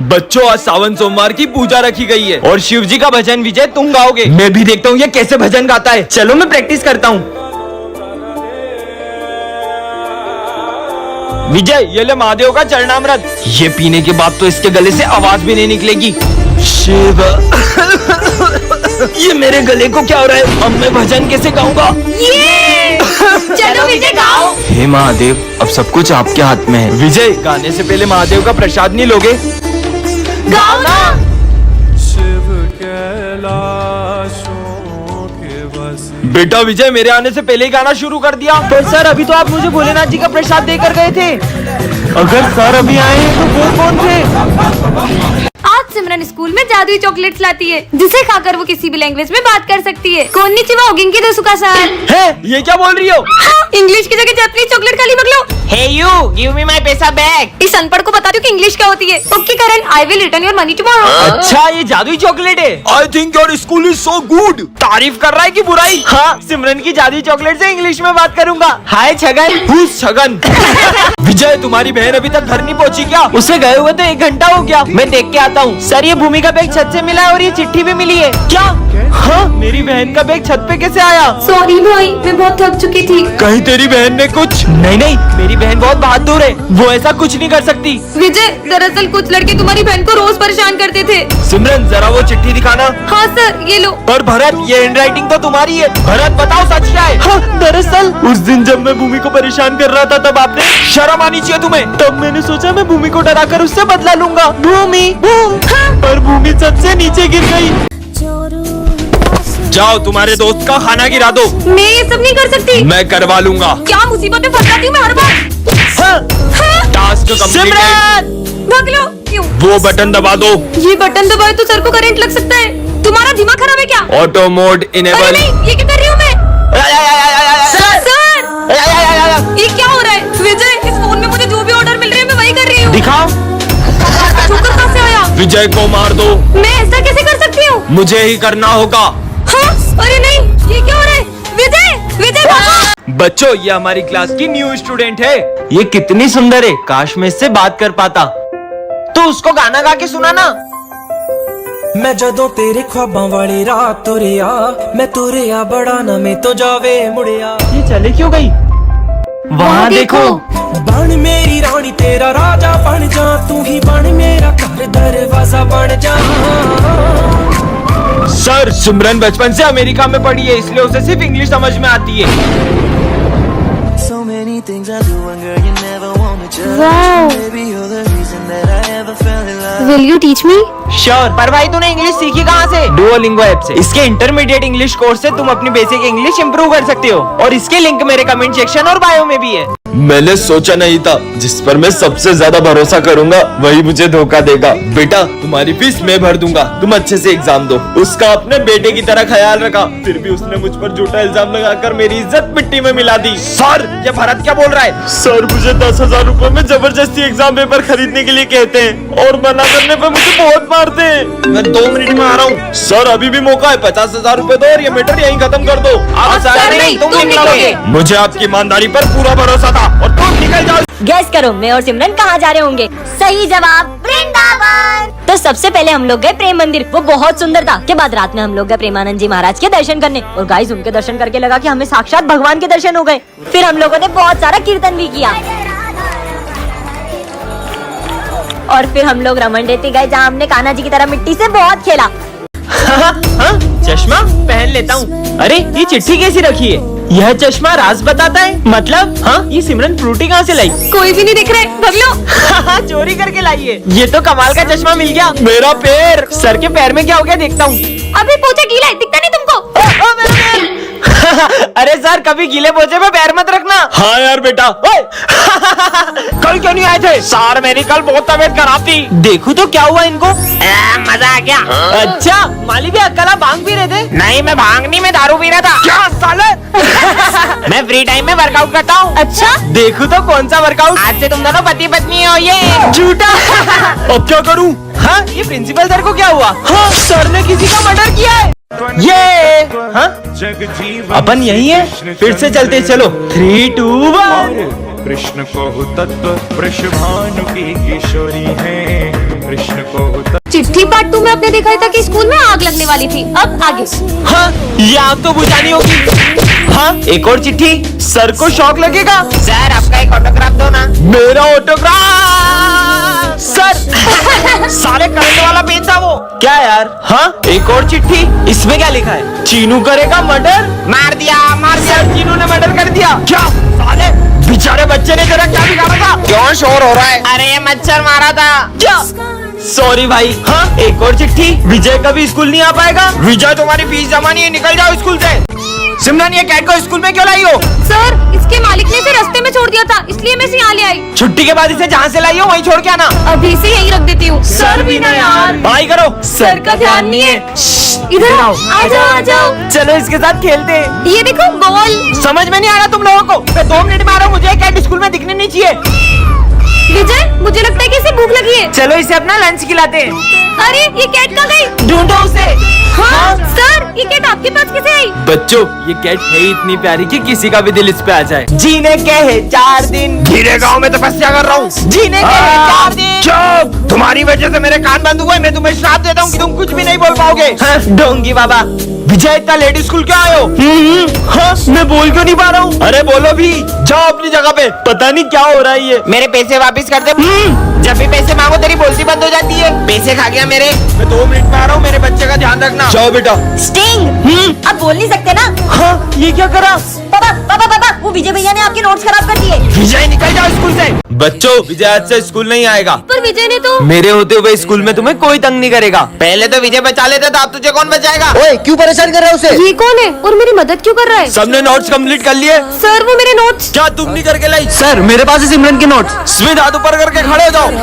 बच्चों, आज सावन सोमवार की पूजा रखी गई है और शिव जी का भजन विजय तुम गाओगे। मैं भी देखता हूँ ये कैसे भजन गाता है। चलो मैं प्रैक्टिस करता हूँ। विजय, ये ले महादेव का चरणामृत। ये पीने के बाद तो इसके गले से आवाज भी नहीं निकलेगी। शिव ये मेरे गले को क्या हो रहा है? अब मैं भजन कैसे गाऊंगा? चलो विजय गाओ। हे महादेव, अब सब कुछ आपके हाथ में है। विजय, गाने से पहले महादेव का प्रसाद नहीं लोगे? गाओ ना। शिव कैलाशों के बसी। बेटा विजय, मेरे आने से पहले ही गाना शुरू कर दिया। पर सर, अभी तो आप मुझे भोलेनाथ जी का प्रसाद देकर गए थे। अगर सर अभी आए हैं तो वो कौन थे? आज सिमरन स्कूल में जादुई चॉकलेट्स लाती है, जिसे खाकर वो किसी भी लैंग्वेज में बात कर सकती है। कोन्निचिवा ओगिंकी दोसुका सान। है, ये क्या बोल रही हो? इंग्लिश की जगह जापानीज चॉकलेट खाली बगलो। Hey you, give me my पैसा back। इस अनपढ़ को बता दो कि इंग्लिश क्या होती है। Okay Karan, I will return your money tomorrow. अच्छा, ये जादुई चॉकलेट है। I think your school is so good. तारीफ कर रहा है कि बुराई? हाँ, सिमरन की जादुई चॉकलेट से इंग्लिश में बात करूंगा। हाय छगन। Who's छगन? विजय, तुम्हारी बहन अभी तक घर नहीं पहुंची क्या? उसे गए हुए तो 1 घंटा हो गया। मैं देख के आता हूँ। सर, ये भूमि का बैग छत से मिला है और ये चिट्ठी भी मिली है। क्या? हाँ, मेरी बहन का बैग छत पे कैसे आया? सॉरी भाई, मैं बहुत थक चुकी थी। कहीं तेरी बहन ने कुछ? नहीं नहीं, मेरी बहन बहुत बहादुर है, वो ऐसा कुछ नहीं कर सकती। विजय, दरअसल कुछ लड़के तुम्हारी बहन को रोज परेशान करते थे। सिमरन, जरा वो चिट्ठी दिखाना। हाँ सर, ये लो। पर भरत, ये हैंडराइटिंग तो तुम्हारी है। भरत, बताओ सच क्या है? हाँ, दरअसल उस दिन जब मैं भूमि को परेशान कर रहा था, तब आपने शर्म आनी चाहिए तुम्हें। तब मैंने सोचा मैं भूमि को डराकर उससे बदला लूंगा। भूमि पर भूमि छत से नीचे गिर गई। जाओ, तुम्हारे दोस्त का खाना गिरा दो। मैं ये सब नहीं कर सकती। मैं करवा लूंगा। क्या मुसीबत में फंस जाती हूँ मैं हर बार। टास्क कंप्लीट है। भाग लो। क्यों? वो बटन दबा दो। ये बटन दबाए तो सर को करंट लग सकता है। तुम्हारा दिमाग खराब है क्या? ऑटो मोड अरे इनेबल। नहीं, ये क्या कर रही हूँ मैं? सर, ये क्या हो रहा है? विजय, इस फोन में मुझे जो भी ऑर्डर मिल रहे हैं मैं वही कर रही हूँ। दिखाओ। जोकर कहाँ से आया? विजय को मार दो। मैं ऐसा कैसे कर सकती हूँ? मुझे ही करना होगा। हाँ? अरे नहीं, ये क्या हो रहा है? विजय, विजय भागो। बच्चों, ये हमारी क्लास की न्यू स्टूडेंट है। ये कितनी सुंदर है। काश मैं इससे बात कर पाता। तो उसको गाना गा के सुनाना। मैं जदों तेरे ख्वाबां वाली रात तुरिया, मैं तुरिया बड़ा ना मैं तो जावे मुड़िया। ये चले क्यों गई? वहाँ देखो। बन मेरी रानी तेरा राजा बन जा, तू ही बन मेरा घर दरवाजा बन जा। सर, सिमरन बचपन से अमेरिका में पढ़ी है, इसलिए उसे सिर्फ इंग्लिश समझ में आती है। So many things I do and girl you never want me to. Wow. Baby you're the reason that I ever fell in love. Will you teach me? Sure. पर भाई, तूने इंग्लिश सीखी कहाँ से? डुओलिंगो ऐप से। इसके intermediate English course से तुम अपनी बेसिक इंग्लिश इंप्रूव कर सकते हो और इसके लिंक मेरे कमेंट सेक्शन और बायो में भी है। मैंने सोचा नहीं था जिस पर मैं सबसे ज्यादा भरोसा करूंगा वही मुझे धोखा देगा। बेटा, तुम्हारी फीस मैं भर दूंगा, तुम अच्छे से एग्जाम दो। उसका अपने बेटे की तरह ख्याल रखा, फिर भी उसने मुझ पर झूठा इल्जाम लगाकर मेरी इज्जत मिट्टी में मिला दी। सर, ये भरत क्या बोल रहा है? सर, मुझे 10,000 रुपए में जबरदस्ती एग्जाम पेपर खरीदने के लिए कहते हैं और मना करने पर मुझे बहुत मारते हैं। मैं 2 मिनट में आ रहा हूँ। सर, अभी भी मौका है, 50,000 रुपए दो और ये मैटर यहीं खत्म कर दो। आप सर, नहीं, तुम निकलोगे। मुझे आपकी ईमानदारी पर पूरा भरोसा था और तुम निकल जाओ। गैस करो, मैं और सिमरन कहाँ जा रहे होंगे? सही जवाब, वृंदावन। तो सबसे पहले हम लोग गए प्रेम मंदिर, वो बहुत सुंदर था। के बाद रात में हम लोग गए प्रेमानंद जी महाराज के दर्शन करने और गाइस, उनके दर्शन करके लगा कि हमें साक्षात भगवान के दर्शन हो गए। फिर हम लोगों ने बहुत सारा कीर्तन भी किया और फिर हम लोग रमन रेती गए, जहाँ हमने कान्हा जी की तरह मिट्टी से बहुत खेला। चश्मा पहन लेता हूँ। अरे, ये चिट्ठी कैसी रखी है? यह चश्मा राज बताता है। मतलब? हाँ, ये सिमरन फ्रूटी कहाँ से लाई? कोई भी नहीं दिख रहा है, भाग लो। चोरी करके लाई है। ये तो कमाल का चश्मा मिल गया। मेरा पैर, सर के पैर में क्या हो गया देखता हूँ। अभी पोछा गीला है, दिखता नहीं तुमको? अरे सर, कभी गीले पोछे पे पैर मत रखना। हाँ यार बेटा। कल क्यों नहीं आए थे? सर, मेरी कल बहुत तबीयत खराब थी। देखो तो क्या हुआ इनको। मजा आ गया। अच्छा, माली भी अकेला भांग पी रहे थे? नहीं, मैं भांग नहीं, मैं दारू पी रहा था। क्या साले? मैं फ्री टाइम में वर्कआउट करता हूँ। अच्छा, देखो तो कौन सा वर्कआउट। आज से तुम दोनों पति पत्नी हो। ये झूठा। अब क्या करूँ? हाँ, ये प्रिंसिपल सर को क्या हुआ? हाँ, सर ने किसी का मर्डर किया है। ये हाँ? अपन यही है, फिर से चलते चलो। 3, 2, 1। कृष्ण को तत्व वृषभानु की किशोरी है। कृष्ण को उतर चिट्ठी पार्ट 2 में आपने देखा था कि स्कूल में आग लगने वाली थी। अब आगे। हाँ, ये आग तो बुझानी होगी। हाँ, एक और चिट्ठी। सर को शौक लगेगा। सर आपका एक ऑटोग्राफ दो ना। मेरा ऑटोग्राफ। सर सारे करंट वाला पेन था वो। क्या यार? हाँ, एक और चिट्ठी। इसमें क्या लिखा है? चीनू करेगा मर्डर। मार दिया सर, चीनू ने मर्डर कर दिया। क्या साले बेचारे बच्चे ने जरा क्या बिगाड़ा था? क्यों शोर हो रहा है? अरे ये मच्छर मारा था। क्या? सॉरी भाई। हाँ, एक और चिट्ठी। विजय कभी स्कूल नहीं आ पाएगा। विजय तुम्हारी फीस जमा नहीं है, निकल जाओ स्कूल से। सिमरन, ये कैट को स्कूल में क्यों लाई हो? सर, इसके मालिक ने इसे रास्ते में छोड़ दिया था, इसलिए मैं इसे यहाँ ले आई। छुट्टी के बाद इसे जहाँ से लाई हो वहीं छोड़ के आना। अभी इसे यहीं रख देती हूँ। सर भी ना यार। पढ़ाई करो। सर का ध्यान नहीं है। इधर आओ, आ जाओ आ जाओ। चलो इसके साथ खेलते हैं। ये देखो बॉल। समझ में नहीं आ रहा तुम लोगों को। मैं 2 मिनट में आ रहा हूँ, मुझे कैट स्कूल में दिखने नहीं चाहिए। विजय, मुझे लगता है कि इसे भूख लगी है। चलो इसे अपना लंच खिलाते हैं। अरे ये कैट कहाँ गई? ढूंढो उसे। हाँ सर, ये कैट आपके पास कैसे आई? बच्चों, ये कैट है ही इतनी प्यारी कि किसी का भी दिल इस पे आ जाए। जीने के है 4 दिन। धीरे गाँव में तपस्या कर रहा हूँ। जीने के है 4 दिन। चुप! तुम्हारी वजह से मेरे कान बंद हुए। मैं तुम्हें श्राप देता हूँ कि तुम कुछ भी नहीं बोल पाओगे। हाँ, डोंगी बाबा। विजय, इतना लेट स्कूल क्यों आए हो? हाँ, मैं बोल क्यों नहीं पा रहा हूँ? अरे बोलो भी। जाओ अपनी जगह पे। पता नहीं क्या हो रहा है ये। मेरे पैसे वापस कर दे। जब भी पैसे मांगो तेरी बोलती बंद हो जाती है। पैसे खा गया मेरे। मैं 2 मिनट में आ रहा हूँ, मेरे बच्चे का ध्यान रखना। जाओ बेटा। स्टिंग, आप बोल नहीं सकते ना? हाँ, ये क्या करा? पापा पापा पापा, वो विजय भैया ने आपके नोट्स खराब कर दिए। विजय, निकल जाओ स्कूल से। बच्चों, विजय आज से स्कूल नहीं आएगा। पर विजय ने तो। मेरे होते हुए स्कूल में तुम्हें कोई तंग नहीं करेगा। पहले तो विजय बचा लेता था, अब तुझे कौन बचाएगा? ओए, क्यों परेशान कर रहा है उसे? ये कौन है और मेरी मदद क्यों कर रहा है? सबने नोट्स कंप्लीट कर लिए? सर, वो मेरे नोट्स। क्या तुम नहीं करके लाई? सर, मेरे पास है सिमरन के नोट्स। स्मित, हाथ ऊपर करके खड़े हो जाओ।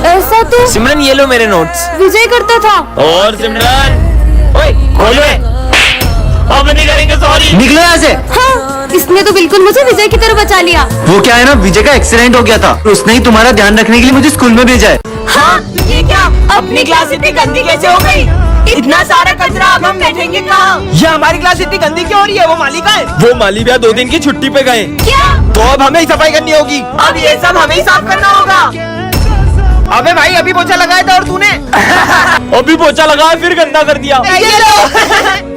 ऐसा तो सिमरन, ये लो मेरे नोट्स। विजय करता था। और सिमरन, ओए खोलो। अब नहीं करेंगे, सॉरी। निकलो यहाँ से। हाँ, इसने तो बिल्कुल मुझे विजय की तरह बचा लिया। वो क्या है ना, विजय का एक्सीडेंट हो गया था, उसने ही तुम्हारा ध्यान रखने के लिए मुझे स्कूल में भेजा है। हाँ, ये क्या? अपनी क्लास इतनी गंदी कैसे हो गई? इतना सारा कचरा, अब हम बैठेंगे कहाँ? ये हमारी क्लास इतनी गंदी क्यों हो रही है? वो माली का है। वो माली भैया 2 दिन की छुट्टी पे गए। क्या? तो अब हमें ही सफाई करनी होगी। अब ये सब हमें ही साफ करना होगा। अबे भाई, अभी पोछा लगाया था और तूने अभी पोछा लगाया फिर गंदा कर दिया। ये लो।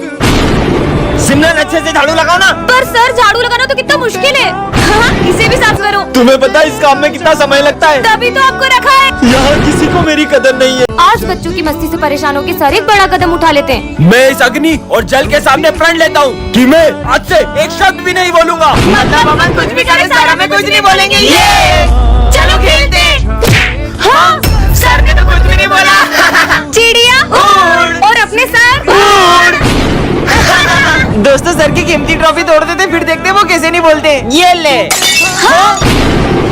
सिमरन, अच्छे से झाड़ू लगाओ ना। पर सर, झाड़ू लगाना तो कितना मुश्किल है। हाँ, इसे भी साफ करो। तुम्हें पता है इस काम में कितना समय लगता है? तभी तो आपको रखा है। यहाँ किसी को मेरी कदर नहीं है। आज बच्चों की मस्ती से परेशान होकर सर एक बड़ा कदम उठा लेते हैं। मैं इस अग्नि और जल के सामने प्रण लेता हूँ कि मैं आज से एक शब्द भी नहीं बोलूंगा। मतलब अमन कुछ भी करे, सर हमें कुछ नहीं बोलेंगे। ये चलो खेलते हैं। हाँ, सर ने तो कुछ भी नहीं बोला। चिड़िया उड़ और अपने सर उड़। दोस्तों, सर की कीमती ट्रॉफी तोड़ देते, फिर देखते वो कैसे नहीं बोलते। ये ले। हाँ,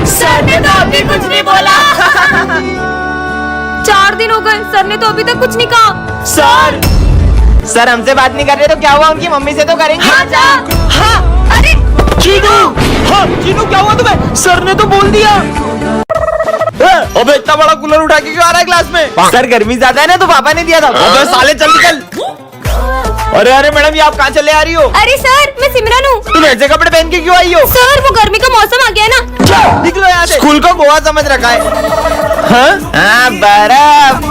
सर ने तो अभी कुछ नहीं बोला। 4 दिन हो गए, सर ने तो अभी तक कुछ नहीं कहा। सर हमसे बात नहीं कर रहे तो क्या हुआ? उनकी मम्मी से तो करेंगे। हाँ, जा। हाँ, अरे चीनू। हाँ, चीनू, क्या हुआ तुम्हें? सर ने तो बोल दिया। अबे इतना बड़ा कूलर उठा के क्यों आ रहा है क्लास में? सर, गर्मी ज्यादा है ना तो पापा ने दिया था। अबे साले, चल निकल। अरे अरे मैडम, ये आप कहाँ चले आ रही हो? अरे सर, मैं सिमरन हूँ। तुम ऐसे कपड़े पहन के क्यों आई हो? सर, वो गर्मी का मौसम आ गया ना। निकलो यहाँ से। स्कूल को गोवा समझ रखा है। हाँ, बर्फ।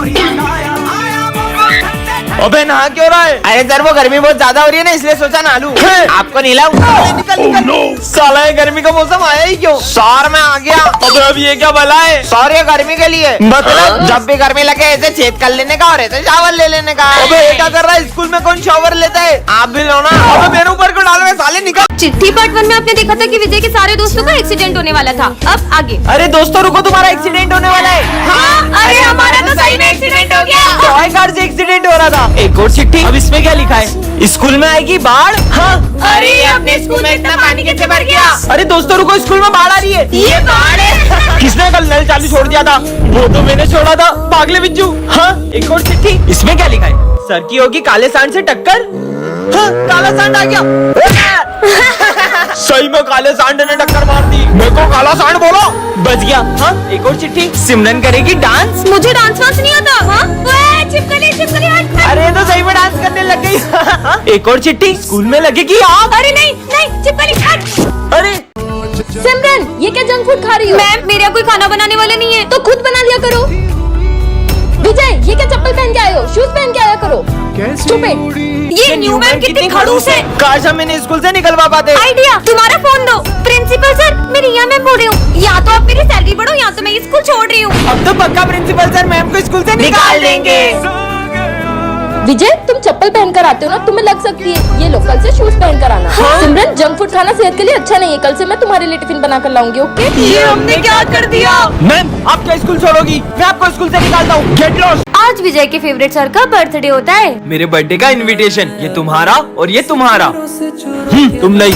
अबे नहा क्यों रहा है? अरे सर, वो गर्मी बहुत ज्यादा हो रही है ना, इसलिए सोचा नहा लूं। आपको नहलाऊं? निकल निकल। साला, ये गर्मी का मौसम आया ही क्यों? सौर में आ गया। अबे अब ये क्या भला है? सौर ये गर्मी के लिए। मतलब? जब भी गर्मी लगे ऐसे छेद कर लेने का और ऐसे शावर ले लेने का। अबे ये क्या कर रहा है? स्कूल में कौन शावर लेता है? आप भी लो ना। अबे मेरे ऊपर क्यों डाल रहे? साले निकल। चिट्ठी पार्ट 1 में आपने देखा था कि विजय के सारे दोस्तों का एक्सीडेंट होने वाला था। अब आगे। अरे दोस्तों रुको, तुम्हारा एक्सीडेंट होने वाला है। हाँ, अरे हमारा तो सही में एक्सीडेंट हो गया। टॉय कार से एक्सीडेंट हो रहा था। एक और चिट्ठी। अब इसमें क्या लिखा है? स्कूल में आएगी बाढ़। हाँ, अरे अपने स्कूल में इतना पानी कैसे भर गया? अरे दोस्तों रुको, स्कूल में बाढ़ आ रही है। ये बाढ़ है। किसने कल नल चालू छोड़ दिया था? वो तो मैंने छोड़ा था, पागले बिज्जू। हाँ, एक और चिट्ठी। इसमें क्या लिखा है? सर की होगी काले सांड से टक्कर। हाँ, काला सांड आ गया। सही में काले सांड ने टक्कर मार दी। मेरे को काला सांड बोलो। बच गया। हाँ, एक और चिट्ठी। सिमरन करेगी डांस। मुझे डांस वांस नहीं आता। हाँ, चिपकली चिपकली हट। अरे तो सही में डांस करने लग गई। एक और चिट्ठी। स्कूल में लगेगी आग। अरे नहीं नहीं, चिपकली हट। अरे सिमरन, ये क्या जंक फूड खा रही हो? मैम, मेरे यहाँ कोई खाना बनाने वाले नहीं है, तो खुद बना लिया करो। शूज पहन के आया करो। Stupid। ये न्यू मैम कितनी खड़ूस है। काश हम इन्हें स्कूल से निकलवा पाते। आइडिया, तुम्हारा फोन दो। प्रिंसिपल सर, मैं रिया मैम बोल रही हूँ। या तो आप मेरी सैलरी बढ़ो या तो मैं स्कूल छोड़ रही हूँ। अब तो पक्का प्रिंसिपल सर मैम को स्कूल से निकाल देंगे। विजय, तुम चप्पल पहनकर आते हो ना, तुम्हें लग सकती है। ये लो, कल से शूज पहनकर आना। सिमरन, जंक फूड खाना सेहत के लिए अच्छा नहीं है। कल से मैं तुम्हारे लिए टिफिन बना कर लाऊंगी, ओके? ये हमने क्या कर दिया? मैम, आप क्या स्कूल छोड़ोगी? मैं आपको स्कूल से निकालता हूँ। Get lost. आज विजय के फेवरेट सर का बर्थडे होता है। मेरे बर्थडे का इनविटेशन, ये तुम्हारा और ये तुम्हारा। तुम नहीं।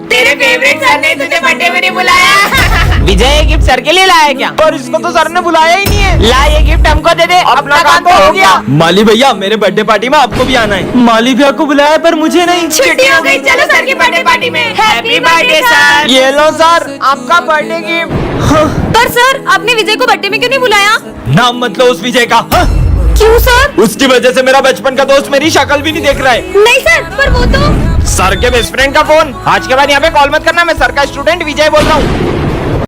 तेरे फेवरेट सर ने तुझे बर्थडे में नहीं बुलाया। विजय ये गिफ्ट सर के लिए लाया क्या? पर इसको तो सर ने बुलाया ही नहीं है। ला ये गिफ्ट हमको दे दे, अपना काम तो हो गया। माली भैया, मेरे बर्थडे पार्टी में आपको भी आना है। माली भैया को बुलाया पर मुझे नहीं। छुट्टी हो गई, चलो सर की बर्थडे पार्टी में। Happy birthday sir. ये लो सर, आपका बर्थडे गिफ्ट। पर सर, आपने विजय को बर्थडे में क्यों नहीं बुलाया? नाम मत लो उस विजय का। हाँ? क्यों सर? उसकी वजह से मेरा बचपन का दोस्त मेरी शक्ल भी नहीं देख रहा है। नहीं सर, पर वो तो सर के बेस्ट फ्रेंड का फोन। आज के बाद यहाँ पे कॉल मत करना। मैं सर का स्टूडेंट विजय बोल रहा हूँ।